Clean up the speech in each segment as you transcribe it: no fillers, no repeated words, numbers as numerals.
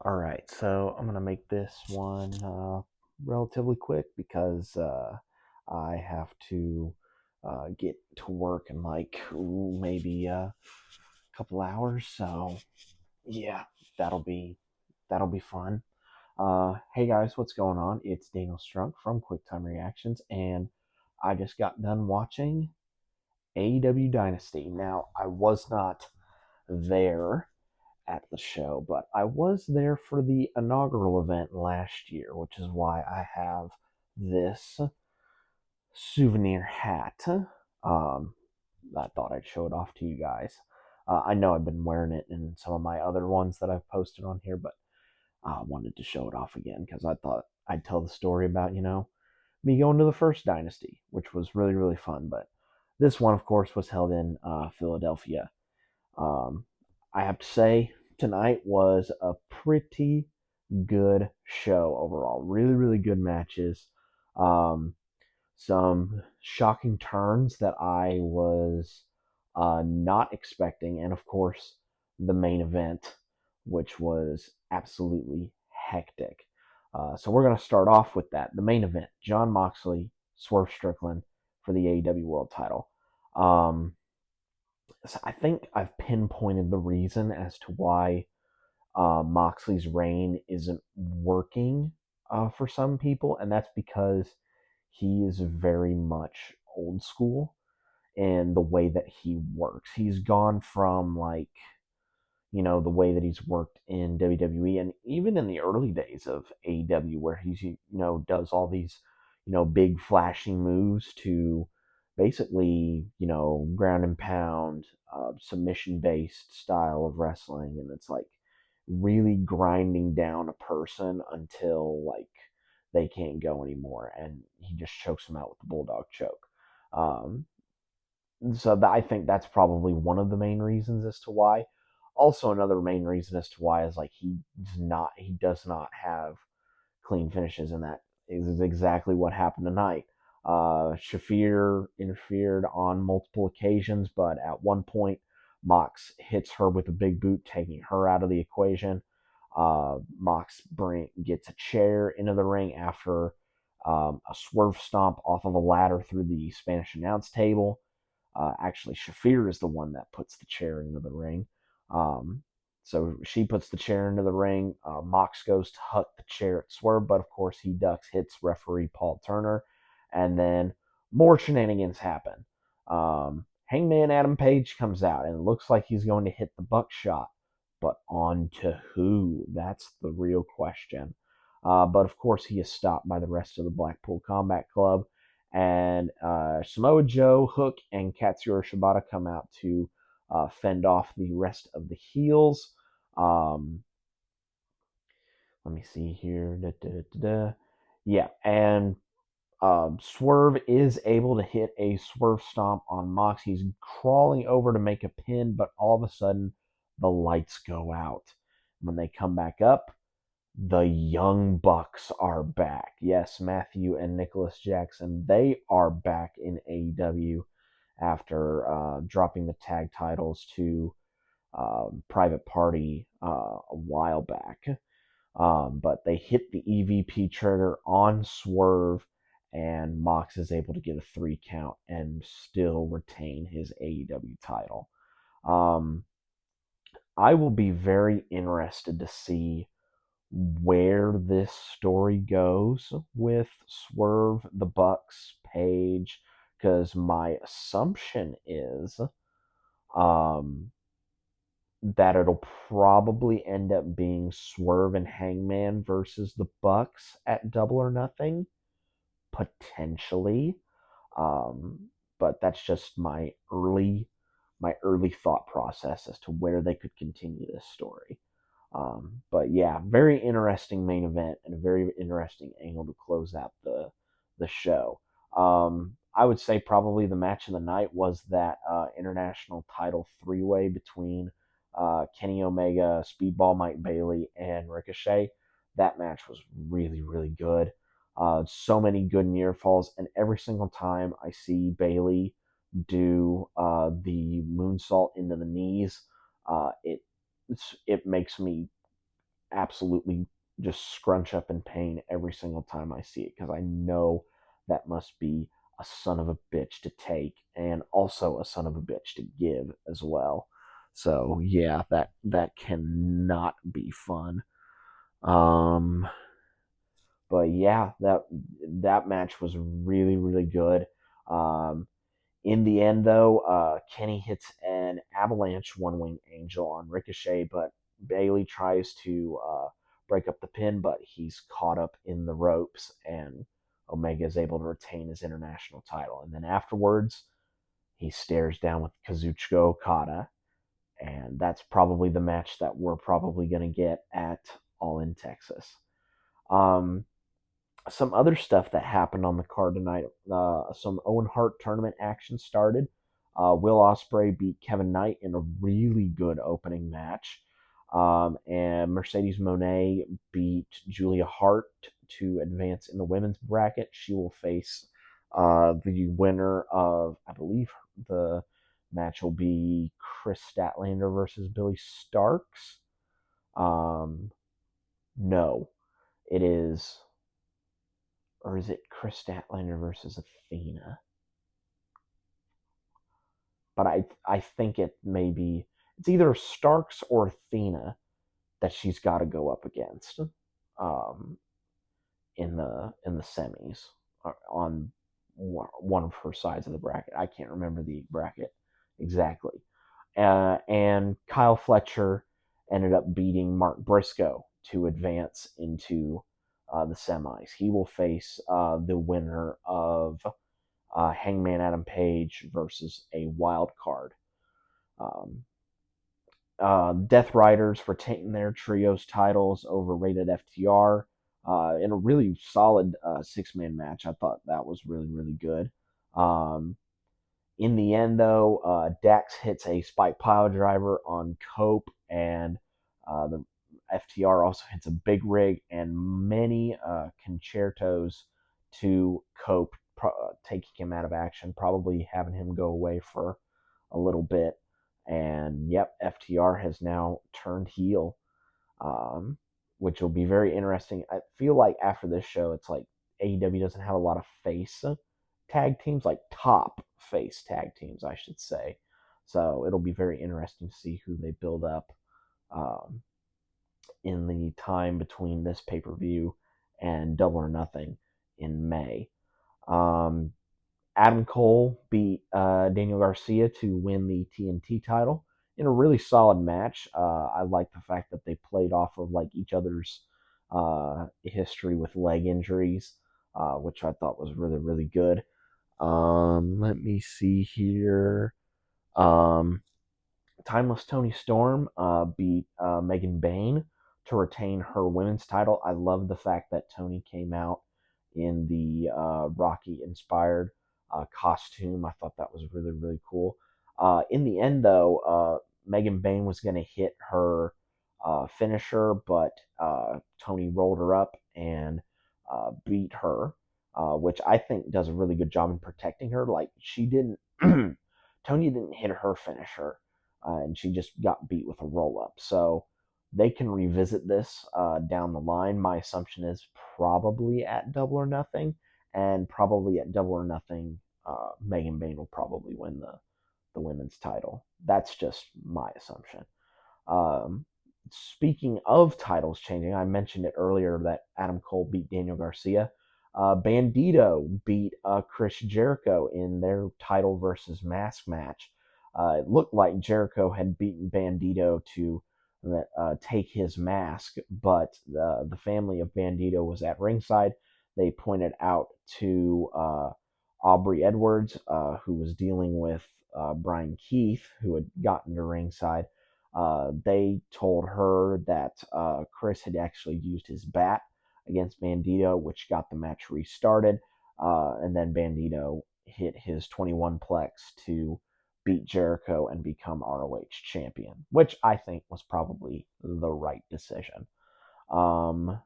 All right, so I'm gonna make this one relatively quick because I have to get to work in like maybe a couple hours. So yeah, that'll be that'll be fun. Hey guys, what's going on? It's Daniel Strunk from QuickTime Reactions, and I just got done watching AEW Dynasty. Now I was not there at the show, but I was there for the inaugural event last year, which is why I have this souvenir hat. I thought I'd show it off to you guys. I know I've been wearing it in some of my other ones that I've posted on here, but I wanted to show it off again because I thought I'd tell the story about, me going to the first Dynasty, which was really, really fun. But this one, of course, was held in Philadelphia. Um, I have to say, tonight was a pretty good show overall. Really, really good matches. Um, some shocking turns that I was not expecting. And of course, the main event, which was absolutely hectic. So we're going to start off with that. The main event, Jon Moxley, Swerve Strickland for the AEW World title. Um, so I think I've pinpointed the reason as to why Moxley's reign isn't working for some people, and that's because he is very much old school in the way that he works. He's gone from the way that he's worked in WWE and even in the early days of AEW where he's does all these big flashing moves to basically ground and pound submission based style of wrestling, and it's like really grinding down a person until like they can't go anymore, and he just chokes them out with the bulldog choke. um, I think that's probably one of the main reasons as to why. Also, another main reason as to why is like he does not have clean finishes, and that is exactly what happened tonight. Shafir interfered on multiple occasions, but at one point, Mox hits her with a big boot, taking her out of the equation. Mox gets a chair into the ring after a swerve stomp off of a ladder through the Spanish announce table. Actually, Shafir is the one that puts the chair into the ring. Um, so she puts the chair into the ring. Mox goes to hut the chair at Swerve, but of course he ducks, hits referee Paul Turner, and then more shenanigans happen. Hangman Adam Page comes out, and it looks like he's going to hit the buckshot, but on to who? That's the real question. But of course, he is stopped by the rest of the Blackpool Combat Club, and Samoa Joe, Hook, and Katsuyori Shibata come out to fend off the rest of the heels. Um, Let me see here. Da, da, da, da. Yeah, and Swerve is able to hit a swerve stomp on Mox. He's crawling over to make a pin, but all of a sudden the lights go out. When they come back up, the Young Bucks are back. Yes, Matthew and Nicholas Jackson, they are back in AEW after dropping the tag titles to Private Party a while back. But they hit the EVP trigger on Swerve, and Mox is able to get a 3 count and still retain his AEW title. Um, I will be very interested to see where this story goes with Swerve, the Bucks, Page, because my assumption is um, that it'll probably end up being Swerve and Hangman versus the Bucks at Double or Nothing, potentially. But that's just my early thought process as to where they could continue this story. But yeah, very interesting main event and a very interesting angle to close out the show. I would say probably the match of the night was that international title 3-way between Kenny Omega, Speedball Mike Bailey, and Ricochet. That match was really, really good. So many good near falls, and every single time I see Bailey do the moonsault into the knees, it makes me absolutely just scrunch up in pain every single time I see it because I know that must be a son of a bitch to take and also a son of a bitch to give as well. So yeah, that cannot be fun. Um, but yeah, that match was really really good. Um, in the end, though, Kenny hits an avalanche one wing angel on Ricochet, but Bailey tries to break up the pin, but he's caught up in the ropes, and Omega is able to retain his international title. And then afterwards, he stares down with Kazuchika Okada, and that's probably the match that we're probably going to get at All in Texas. Um, some other stuff that happened on the card tonight. Some Owen Hart tournament action started. Will Ospreay beat Kevin Knight in a really good opening match. And Mercedes Moné beat Julia Hart to advance in the women's bracket. She will face the winner of, I believe, the match will be Chris Statlander versus Billy Starks. No, it is, or is it Chris Statlander versus Athena? But I think it may be, it's either Starks or Athena that she's got to go up against um, in the semis on one of her sides of the bracket. I can't remember the bracket exactly. And Kyle Fletcher ended up beating Mark Briscoe to advance into the semis. He will face the winner of Hangman Adam Page versus a wild card. Um, Death Riders retain their trios titles over Rated FTR in a really solid six-man match. I thought that was really, really good. In the end, though, Dax hits a spike pile driver on Cope, and the FTR also hits a big rig and many concertos to Cope, taking him out of action, probably having him go away for a little bit. And yep, FTR has now turned heel, um, which will be very interesting. I feel like after this show, it's like AEW doesn't have a lot of face tag teams, like top face tag teams, I should say. So it'll be very interesting to see who they build up um, in the time between this pay per view and Double or Nothing in May. Um, Adam Cole beat Daniel Garcia to win the TNT title in a really solid match. I like the fact that they played off of like each other's history with leg injuries, which I thought was really really good. Let me see here. Um, Timeless Tony Storm beat Megan Bayne to retain her women's title. I love the fact that Tony came out in the Rocky inspired costume. I thought that was really, really cool. In the end, though, Megan Bayne was going to hit her finisher, but Tony rolled her up and beat her, which I think does a really good job in protecting her. Like, she didn't, Tony didn't hit her finisher, and she just got beat with a roll up. So they can revisit this down the line. My assumption is probably at Double or Nothing, and probably at Double or Nothing, Megan Bayne will probably win the women's title. That's just my assumption. Um, Speaking of titles changing, I mentioned it earlier that Adam Cole beat Daniel Garcia. Bandito beat Chris Jericho in their title versus mask match. It looked like Jericho had beaten Bandito to take his mask, but the family of Bandito was at ringside. They pointed out to Aubrey Edwards, who was dealing with Brian Keith, who had gotten to ringside. They told her that Chris had actually used his bat against Bandito, which got the match restarted. And then Bandito hit his 21 plex to beat Jericho and become ROH champion, which I think was probably the right decision. Um,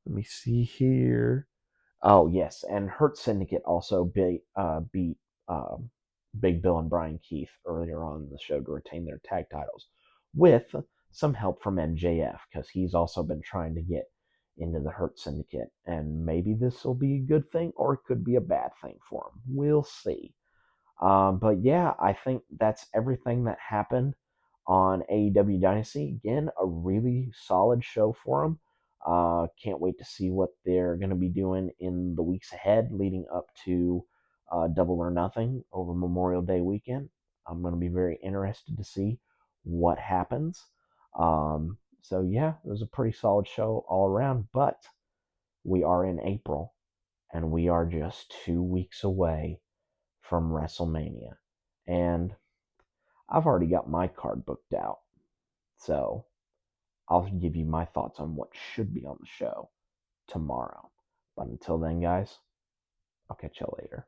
Let me see here. Oh yes, and Hurt Syndicate also beat Big Bill and Brian Keith earlier on in the show to retain their tag titles. with some help from MJF, because he's also been trying to get into the Hurt Syndicate. And maybe this will be a good thing, or it could be a bad thing for him. We'll see. But yeah, I think that's everything that happened on AEW Dynasty. Again, a really solid show for them. Can't wait to see what they're going to be doing in the weeks ahead leading up to Double or Nothing over Memorial Day weekend. I'm going to be very interested to see what happens. So yeah, it was a pretty solid show all around, but we are in April and we are just 2 weeks away from WrestleMania. And I've already got my card booked out. So I'll give you my thoughts on what should be on the show tomorrow. But until then, guys, I'll catch you later.